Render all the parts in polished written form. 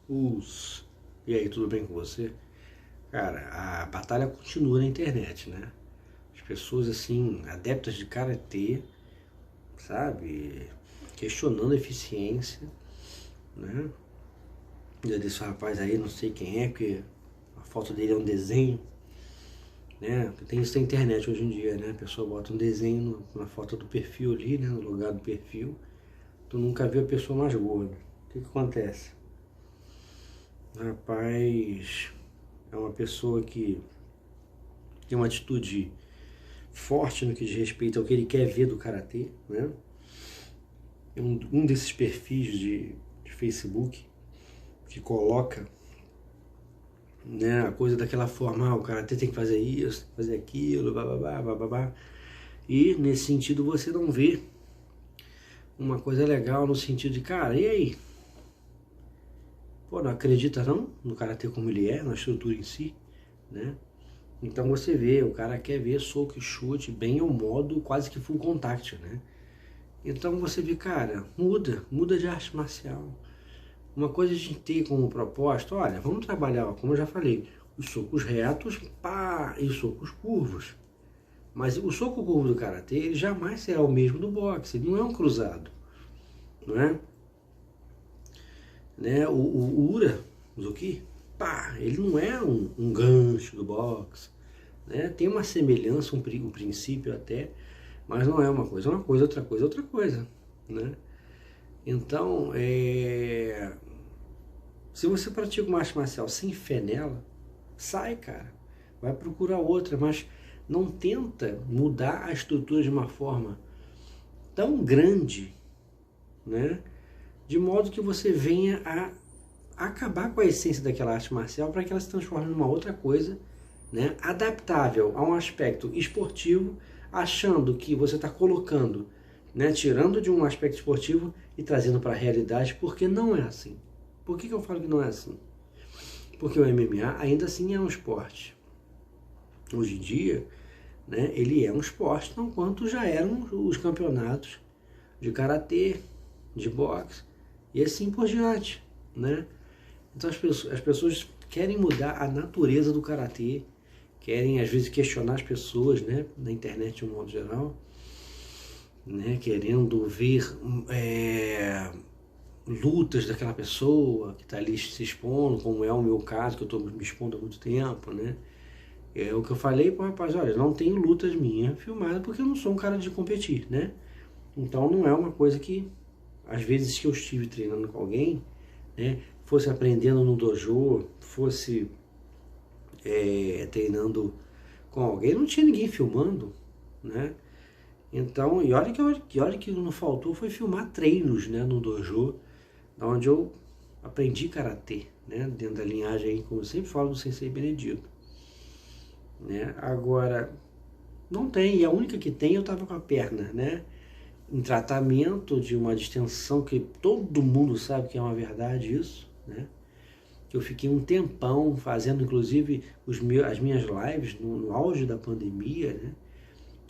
E aí, tudo bem com você? Cara, a batalha continua na internet, né? As pessoas, assim, adeptas de karatê, sabe? Questionando a eficiência, né? Já desse rapaz aí, não sei quem é, porque a foto dele é um desenho, né? Tem isso na internet hoje em dia, né? A pessoa bota um desenho na foto do perfil ali, né? No lugar do perfil. Tu nunca viu a pessoa mais gorda. O que acontece? Rapaz, é uma pessoa que tem uma atitude forte no que diz respeito ao que ele quer ver do karatê, né? Um desses perfis de Facebook que coloca, né, a coisa daquela forma, o karatê tem que fazer isso, fazer aquilo, bababá, bababá. E nesse sentido você não vê uma coisa legal no sentido de, cara, e aí? Pô, não acredita não no karatê como ele é, na estrutura em si, né? Então você vê, o cara quer ver soco e chute bem ao modo quase que full contact, né? Então você vê, cara, muda de arte marcial. Uma coisa a gente ter como proposta, olha, vamos trabalhar, como eu já falei, os socos retos, pá, e os socos curvos. Mas o soco curvo do karatê, ele jamais será o mesmo do boxe, ele não é um cruzado, não é? Né? O Ura, o Zuki, pá, ele não é um gancho do boxe, né? Tem uma semelhança, um princípio até, mas não é uma coisa, outra coisa, outra coisa, né? Então, se você pratica uma arte marcial sem fé nela, sai, cara, vai procurar outra, mas não tenta mudar a estrutura de uma forma tão grande, né? De modo que você venha a acabar com a essência daquela arte marcial para que ela se transforme numa outra coisa, né? Adaptável a um aspecto esportivo, achando que você está colocando, né? Tirando de um aspecto esportivo e trazendo para a realidade, porque não é assim. Por que eu falo que não é assim? Porque o MMA ainda assim é um esporte. Hoje em dia, né, ele é um esporte, não quanto já eram os campeonatos de karatê, de boxe e assim por diante, né? Então as pessoas querem mudar a natureza do karatê, querem às vezes questionar as pessoas, né, na internet de um modo geral, né, querendo ver lutas daquela pessoa que está ali se expondo, como é o meu caso, que eu estou me expondo há muito tempo, né? É o que eu falei para o rapaz, olha, não tenho lutas minhas filmadas porque eu não sou um cara de competir, né? Então não é uma coisa que, às vezes que eu estive treinando com alguém, né, fosse aprendendo no dojo, fosse treinando com alguém, não tinha ninguém filmando, né? Então, e olha que não faltou foi filmar treinos, né, no dojo, onde eu aprendi karatê, né, dentro da linhagem aí, como eu sempre falo, do Sensei Benedito, né? Agora não tem, e a única que tem eu tava com a perna, né, em tratamento de uma distensão que todo mundo sabe que é uma verdade isso, né? Que eu fiquei um tempão fazendo, inclusive as minhas lives no auge da pandemia, né?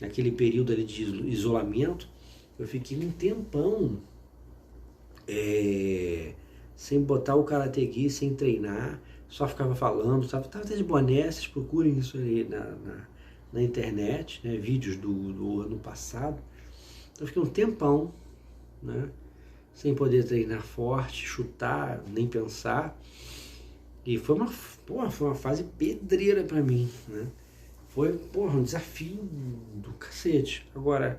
Naquele período ali de isolamento, eu fiquei um tempão sem botar o Karate Gi, sem treinar, só ficava falando, tava até de boné, vocês procurem isso aí na internet, né? Vídeos do ano passado. Então eu fiquei um tempão, né, sem poder treinar forte, chutar, nem pensar. E foi uma fase pedreira para mim, né? Foi, um desafio do cacete. Agora,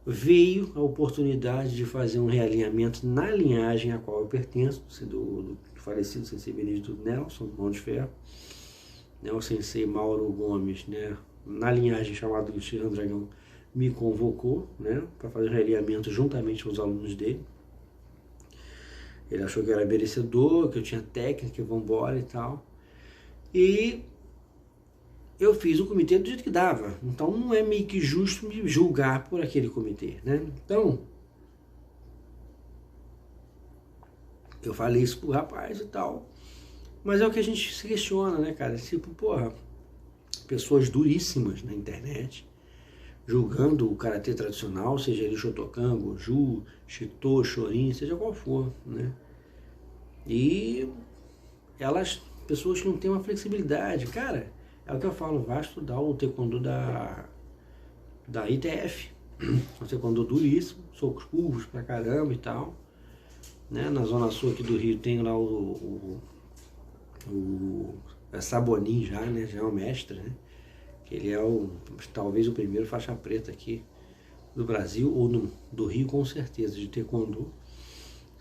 veio a oportunidade de fazer um realinhamento na linhagem a qual eu pertenço, do falecido Sensei Benedito Nelson, Mão de Ferro, né, o Sensei Mauro Gomes, né, na linhagem chamada do Tirano Dragão, me convocou, né, para fazer um realinhamento juntamente com os alunos dele. Ele achou que eu era merecedor, que eu tinha técnica, vambora e tal. E eu fiz o comitê do jeito que dava. Então não é meio que justo me julgar por aquele comitê, né? Então, eu falei isso pro rapaz e tal. Mas é o que a gente se questiona, né, cara? Tipo, pessoas duríssimas na internet, julgando o karatê tradicional, seja ele Shotokan, Goju, Shito, Shorin, seja qual for, né? E pessoas que não têm uma flexibilidade, cara, é o que eu falo, vai estudar o taekwondo da ITF, o taekwondo duríssimo, socos curvos pra caramba e tal, né? Na zona sul aqui do Rio tem lá o Sabonin já, né? Já é o mestre, né? Ele é talvez o primeiro faixa preta aqui do Brasil, ou do Rio com certeza, de taekwondo.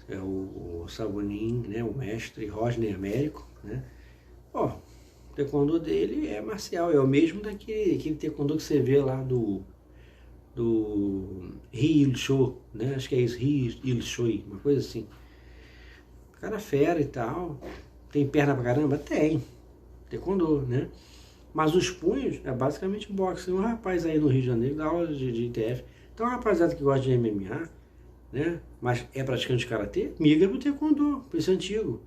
É o Sabonin, né? O mestre Rodney Américo, né? Ó, o taekwondo dele é marcial, é o mesmo daquele taekwondo que você vê lá do Ri Il Show, né? Acho que é isso, Ri Il Show, uma coisa assim. O cara fera e tal. Tem perna pra caramba? Tem. Taekwondo, né? Mas os punhos é basicamente boxe. Tem um rapaz aí no Rio de Janeiro dá aula de ITF. Então, uma rapaziada que gosta de MMA, né? Mas é praticante de karatê, migra pro taekwondo, pro esse antigo.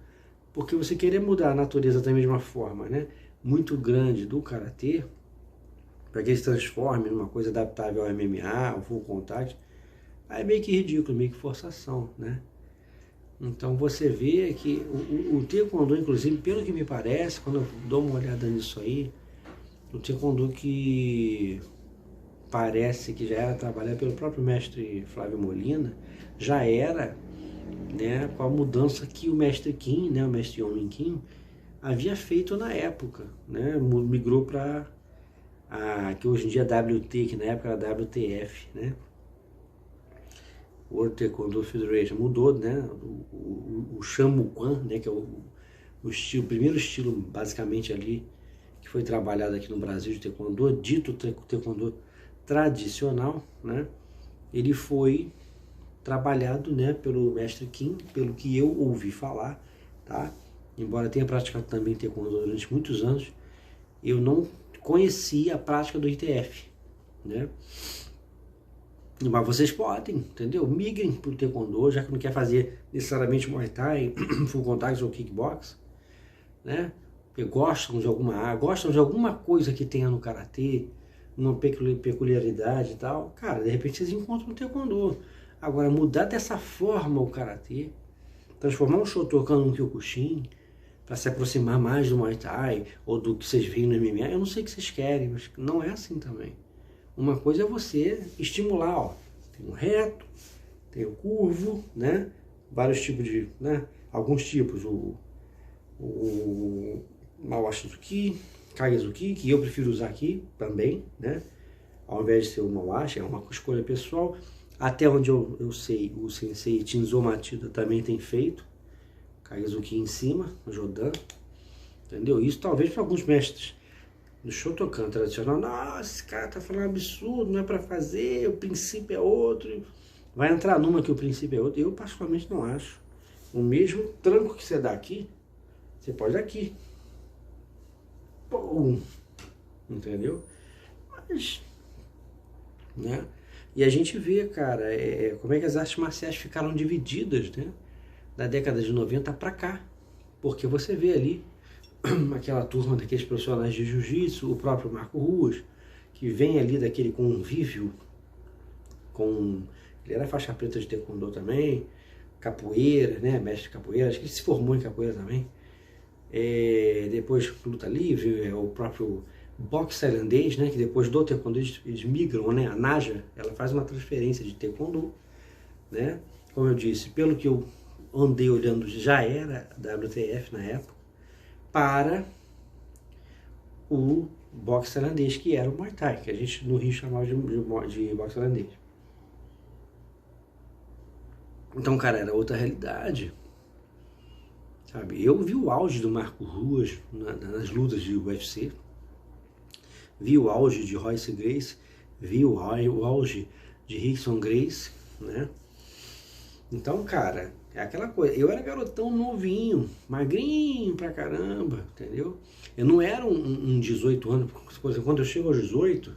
Porque você querer mudar a natureza da mesma forma, né? Muito grande do karatê, para que ele se transforme numa coisa adaptável ao MMA, ao full contact, aí é meio que ridículo, meio que forçação, né? Então você vê que o taekwondo, inclusive, pelo que me parece, quando eu dou uma olhada nisso aí, o taekwondo que parece que já era trabalhado pelo próprio mestre Flávio Molina, já era, né, com a mudança que o mestre Kim, né, o mestre Yong Kim, havia feito na época, né, migrou para que hoje em dia é WT, que na época era WTF, né, World Taekwondo Federation, mudou, né, o Shamuquan, né, que é o primeiro estilo basicamente ali que foi trabalhado aqui no Brasil de taekwondo, dito taekwondo tradicional, né, ele foi trabalhado, né, pelo mestre Kim, pelo que eu ouvi falar, tá? Embora tenha praticado também taekwondo durante muitos anos, eu não conhecia a prática do ITF, né? Mas vocês podem, entendeu? Migrem para o taekwondo, já que não quer fazer necessariamente Muay Thai, full contact ou kickbox, né? Porque gostam de alguma coisa que tenha no karatê, uma peculiaridade e tal, cara, de repente vocês encontram no taekwondo. Agora, mudar dessa forma o karatê, transformar um Shotokan num Kyokushin, para se aproximar mais do Muay Thai, ou do que vocês veem no MMA, eu não sei o que vocês querem, mas não é assim também. Uma coisa é você estimular, ó, tem o reto, tem o curvo, né? Vários tipos de, né? Alguns tipos, o Mawashi-zuki, Kage-zuki, que eu prefiro usar aqui também, né? Ao invés de ser o Mawashi, é uma escolha pessoal. Até onde eu sei, o sensei Shinzo Matida também tem feito Kage-zuki em cima, o Jodan, entendeu? Isso talvez para alguns mestres do Shotokan tradicional, nossa, esse cara tá falando absurdo, não é para fazer, o princípio é outro, vai entrar numa que o princípio é outro. Eu particularmente não acho. O mesmo tranco que você dá aqui, você pode dar aqui. Pum! Entendeu? Mas, né? E a gente vê, cara, como é que as artes marciais ficaram divididas, né? Da década de 90 para cá. Porque você vê ali aquela turma daqueles profissionais de jiu-jitsu, o próprio Marco Ruas, que vem ali daquele convívio com... Ele era faixa preta de taekwondo também, capoeira, né? Mestre de capoeira, acho que ele se formou em capoeira também. Depois luta livre, o próprio boxe tailandês, né? Que depois do taekwondo eles migram, né? A Naja, ela faz uma transferência de taekwondo, né? Como eu disse, pelo que eu andei olhando, já era WTF na época, para o boxe tailandês, que era o Muay Thai, que a gente no Rio chamava de boxe tailandês. Então, cara, era outra realidade, sabe? Eu vi o auge do Marco Ruas nas lutas de UFC, vi o auge de Royce Gracie, vi o auge de Rickson Gracie, né? Então, cara, é aquela coisa, eu era garotão novinho, magrinho pra caramba, entendeu? Eu não era um 18 anos, por exemplo, quando eu chego aos 18,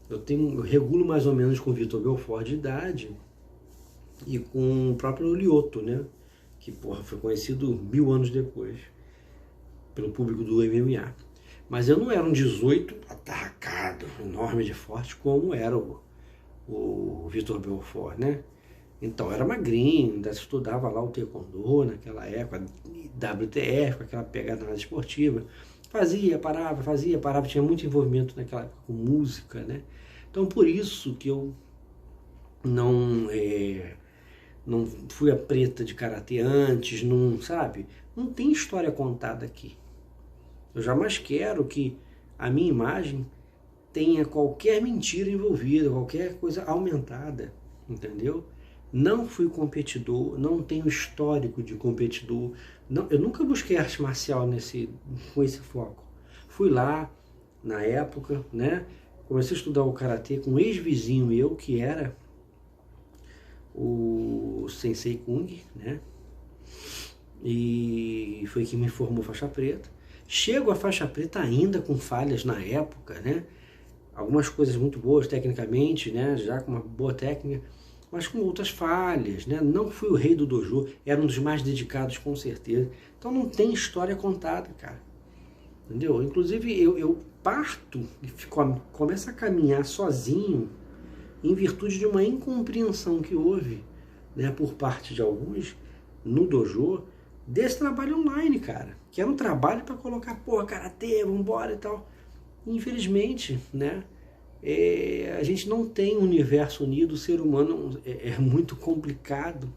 eu regulo mais ou menos com o Vitor Belfort de idade e com o próprio Lioto, né? Que, porra, foi conhecido 1000 anos depois pelo público do MMA. Mas eu não era um 18 atarracado, enorme de forte, como era o Vitor Belfort, né? Então, eu era magrinho, ainda estudava lá o taekwondo naquela época, WTF, com aquela pegada mais esportiva. Fazia, parava, tinha muito envolvimento naquela época com música, né? Então por isso que eu não fui a preta de karatê antes, não, sabe? Não tem história contada aqui. Eu jamais quero que a minha imagem tenha qualquer mentira envolvida, qualquer coisa aumentada, entendeu? Não fui competidor, não tenho histórico de competidor, não, eu nunca busquei arte marcial com esse foco. Fui lá, na época, né? Comecei a estudar o karatê com um ex-vizinho meu, que era o Sensei Kung, né? E foi quem me formou faixa preta. Chego à faixa preta ainda com falhas na época, né? Algumas coisas muito boas tecnicamente, né? Já com uma boa técnica, mas com outras falhas, né? Não fui o rei do dojo, era um dos mais dedicados com certeza. Então não tem história contada, cara. Entendeu? Inclusive eu parto e começo a caminhar sozinho em virtude de uma incompreensão que houve, né, por parte de alguns no dojo desse trabalho online, cara. Que era um trabalho para colocar, pô, karatê, vambora e tal. Infelizmente, né, a gente não tem um universo unido, o ser humano é muito complicado,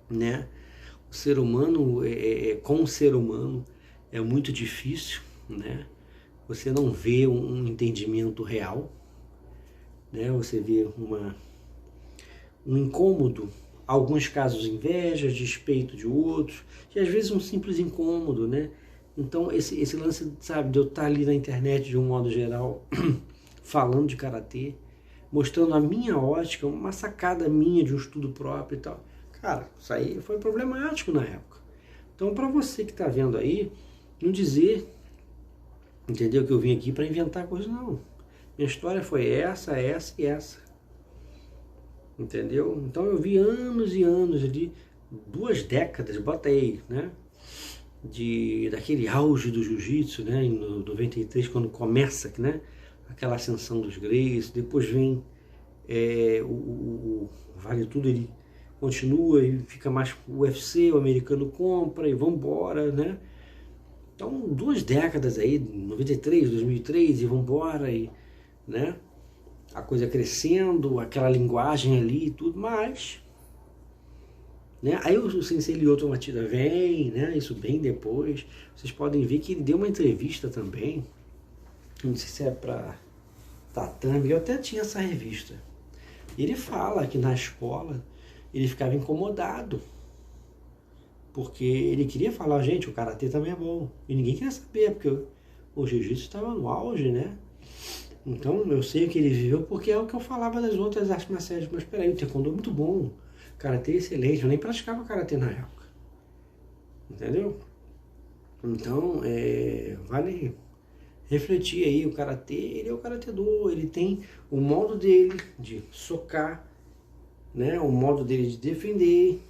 né? O ser humano, com o ser humano, é muito difícil, né? Você não vê um entendimento real, né? Você vê um incômodo, alguns casos inveja, despeito de outros, e às vezes um simples incômodo, né? Então esse lance, sabe, de eu estar ali na internet de um modo geral, falando de karatê, mostrando a minha ótica, uma sacada minha de um estudo próprio e tal. Cara, isso aí foi problemático na época. Então, para você que está vendo aí, não dizer, entendeu, que eu vim aqui para inventar coisas, não. Minha história foi essa e essa. Entendeu? Então eu vi anos e anos ali, 2 décadas, bota aí, né? Daquele auge do jiu-jitsu, né? Em 93, quando começa, né? Aquela ascensão dos Gracie, depois vem o Vale Tudo, ele continua e fica mais o UFC, o americano compra e vambora, né? Então 2 décadas aí, 93, 2003 e vambora, e, né? A coisa crescendo, aquela linguagem ali e tudo, mas, né? Aí o Sensei Lyoto Machida vem, né? Isso bem depois. Vocês podem ver que ele deu uma entrevista também, não sei se é para Tatame, eu até tinha essa revista. Ele fala que na escola ele ficava incomodado, porque ele queria falar, gente, o karatê também é bom, e ninguém queria saber, porque o jiu-jitsu estava no auge, né? Então eu sei o que ele viveu, porque é o que eu falava das outras artes marciais. Mas peraí, o taekwondo é muito bom, o karatê é excelente, eu nem praticava karatê na época, entendeu? Então vale refletir aí. O karatê, ele é o karatedor, ele tem o modo dele de socar, né? O modo dele de defender,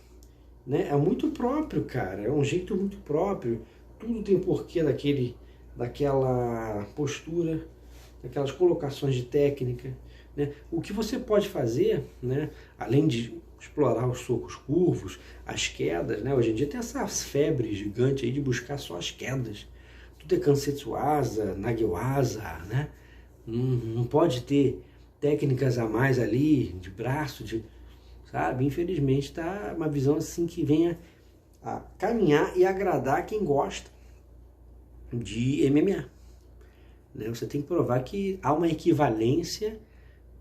né? É muito próprio, cara, é um jeito muito próprio. Tudo tem porquê daquela postura, daquelas colocações de técnica, né? O que você pode fazer, né? Além de explorar os socos curvos, as quedas, né? Hoje em dia tem essa febre gigante aí de buscar só as quedas. Tudo é Kansetsuasa, Nagewaza, né? Não pode ter técnicas a mais ali, de braço, sabe? Infelizmente tá uma visão assim que venha a caminhar e agradar quem gosta de MMA. Né? Você tem que provar que há uma equivalência,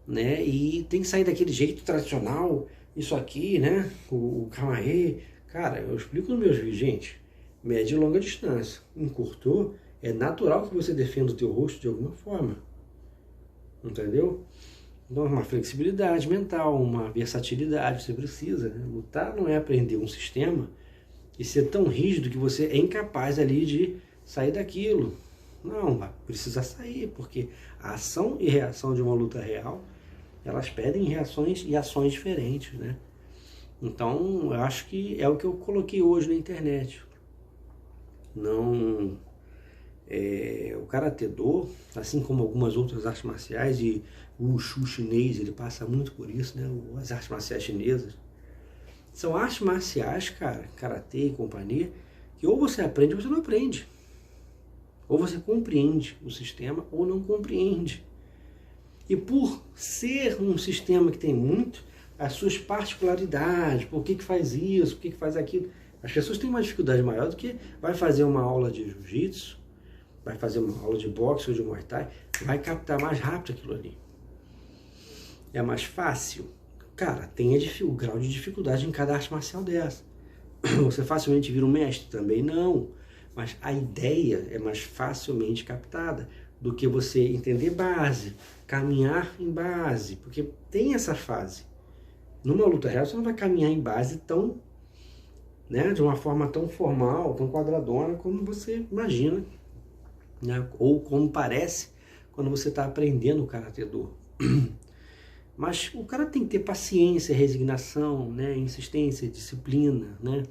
né? E tem que sair daquele jeito tradicional, isso aqui, né? O Kamae. Cara, eu explico nos meus vídeos, gente. Média e longa distância. Encurtou, é natural que você defenda o teu rosto de alguma forma. Entendeu? Então, uma flexibilidade mental, uma versatilidade você precisa. Né? Lutar não é aprender um sistema e ser tão rígido que você é incapaz ali de sair daquilo. Não, precisa sair, porque a ação e reação de uma luta real, elas pedem reações e ações diferentes, né? Então, eu acho que é o que eu coloquei hoje na internet. Não, o karatê-do, assim como algumas outras artes marciais, e o Wushu chinês, ele passa muito por isso, né? As artes marciais chinesas. São artes marciais, cara, karatê e companhia, que ou você aprende ou você não aprende. Ou você compreende o sistema ou não compreende. E por ser um sistema que tem muito, as suas particularidades, por que faz isso, por que faz aquilo, as pessoas têm uma dificuldade maior do que vai fazer uma aula de jiu-jitsu, vai fazer uma aula de boxe ou de muay thai, vai captar mais rápido aquilo ali. É mais fácil. Cara, tem o grau de dificuldade em cada arte marcial dessa. Você facilmente vira um mestre? Também não. Mas a ideia é mais facilmente captada do que você entender base, caminhar em base, porque tem essa fase. Numa luta real você não vai caminhar em base tão, né, de uma forma tão formal, tão quadradona como você imagina, né, ou como parece quando você está aprendendo o Karatê Do. Mas o cara tem que ter paciência, resignação, né, insistência, disciplina, né,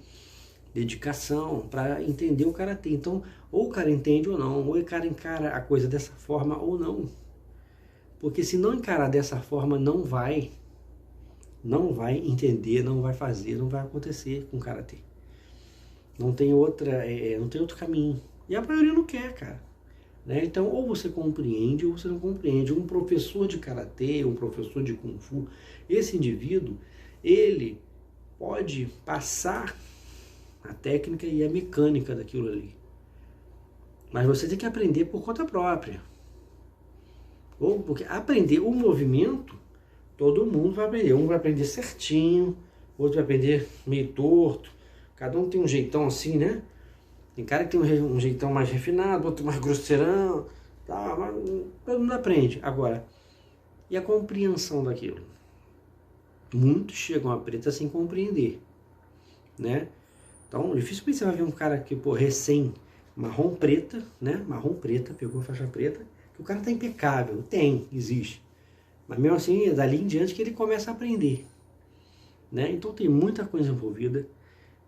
dedicação para entender o Karatê. Então, ou o cara entende ou não, ou o cara encara a coisa dessa forma ou não. Porque se não encarar dessa forma, não vai entender, não vai fazer, não vai acontecer com o Karatê. Não tem outro caminho. E a maioria não quer, cara. Né? Então, ou você compreende ou você não compreende. Um professor de Karatê, um professor de Kung Fu, esse indivíduo, ele pode passar a técnica e a mecânica daquilo ali. Mas você tem que aprender por conta própria. Ou porque aprender o movimento, todo mundo vai aprender. Um vai aprender certinho, outro vai aprender meio torto. Cada um tem um jeitão assim, né? Tem cara que tem um jeitão mais refinado, outro mais grosseirão, tá? Mas todo mundo aprende. Agora, e a compreensão daquilo? Muitos chegam a preta sem compreender, né? Então, dificilmente você vai ver um cara que, pô, recém marrom preta, né? Marrom preta, pegou faixa preta, que o cara tá impecável. Tem, existe. Mas mesmo assim, é dali em diante que ele começa a aprender, né? Então tem muita coisa envolvida.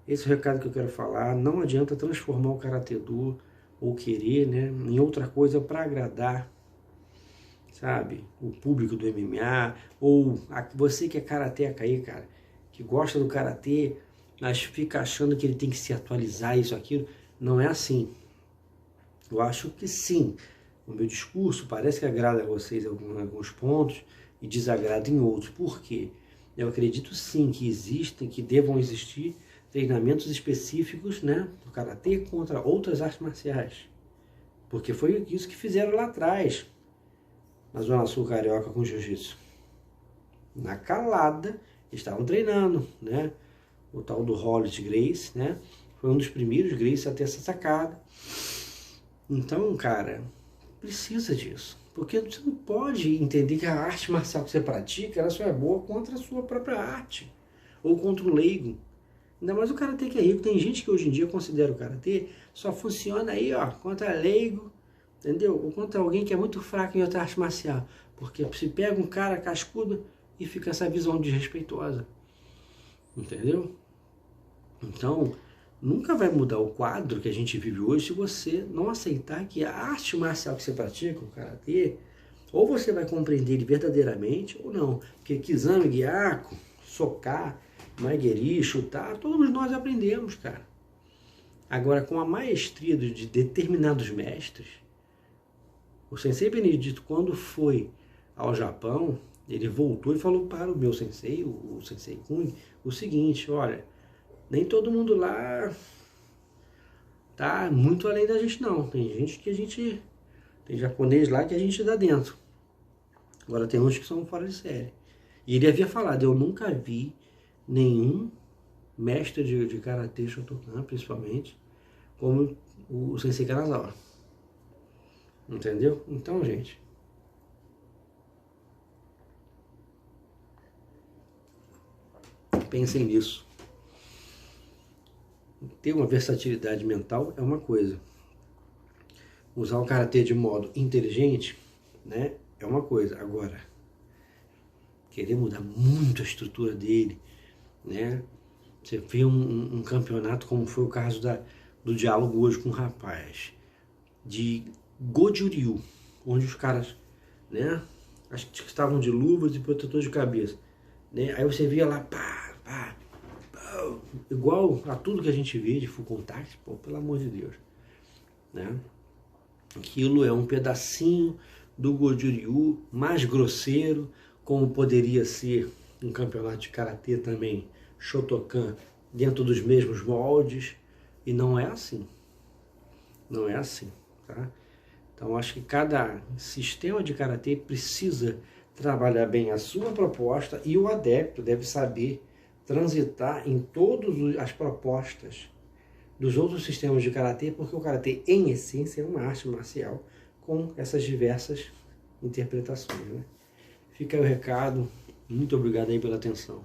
Esse é o recado que eu quero falar. Não adianta transformar o Karatê Do ou querer, né, em outra coisa para agradar, sabe, o público do MMA, ou você que é karateca aí, cara, que gosta do Karatê, mas fica achando que ele tem que se atualizar, isso, aquilo. Não é assim. Eu acho que sim. O meu discurso parece que agrada a vocês em alguns pontos e desagrada em outros. Por quê? Eu acredito sim que existem, que devam existir treinamentos específicos, né, do Karatê contra outras artes marciais. Porque foi isso que fizeram lá atrás, na Zona Sul Carioca com Jiu-Jitsu. Na calada, estavam treinando, né? O tal do Hollis Gracie, né? Foi um dos primeiros Gracie a ter essa sacada. Então, cara, precisa disso. Porque você não pode entender que a arte marcial que você pratica, ela só é boa contra a sua própria arte. Ou contra o leigo. Ainda mais o Karatê que é rico. Tem gente que hoje em dia considera o Karatê só funciona aí, ó, contra leigo, entendeu? Ou contra alguém que é muito fraco em outra arte marcial. Porque se pega um cara cascudo e fica essa visão desrespeitosa. Entendeu? Então, nunca vai mudar o quadro que a gente vive hoje se você não aceitar que a arte marcial que você pratica, o Karatê, ou você vai compreender ele verdadeiramente ou não. Porque Kizami, Gyako, socar, maigeri, chutar, todos nós aprendemos, cara. Agora, com a maestria de determinados mestres, o Sensei Benedito, quando foi ao Japão, ele voltou e falou para o meu sensei, o Sensei Kung, o seguinte: olha, nem todo mundo lá tá muito além da gente, não. Tem gente que tem japonês lá que a gente dá dentro. Agora tem uns que são fora de série. E ele havia falado: eu nunca vi nenhum mestre de Karatê Shotokan, principalmente, como o Sensei Kanazawa. Entendeu? Então, gente, pensem nisso. Ter uma versatilidade mental é uma coisa. Usar o Karatê de modo inteligente, né, é uma coisa. Agora, querer mudar muito a estrutura dele, né? Você vê um campeonato como foi o caso do diálogo hoje com o rapaz, de Goju-Ryu, onde os caras, né, acho que estavam de luvas e protetor de cabeça, né? Aí você via lá, pá, pá, pá, igual a tudo que a gente vê de full contact, pô, pelo amor de Deus, né? Aquilo é um pedacinho do Goju-Ryu mais grosseiro, como poderia ser um campeonato de karatê também, Shotokan, dentro dos mesmos moldes, e não é assim. Não é assim, tá? Então acho que cada sistema de karatê precisa trabalhar bem a sua proposta e o adepto deve saber transitar em todas as propostas dos outros sistemas de karatê, porque o karatê em essência é uma arte marcial com essas diversas interpretações, né? Fica aí o recado, muito obrigado aí pela atenção.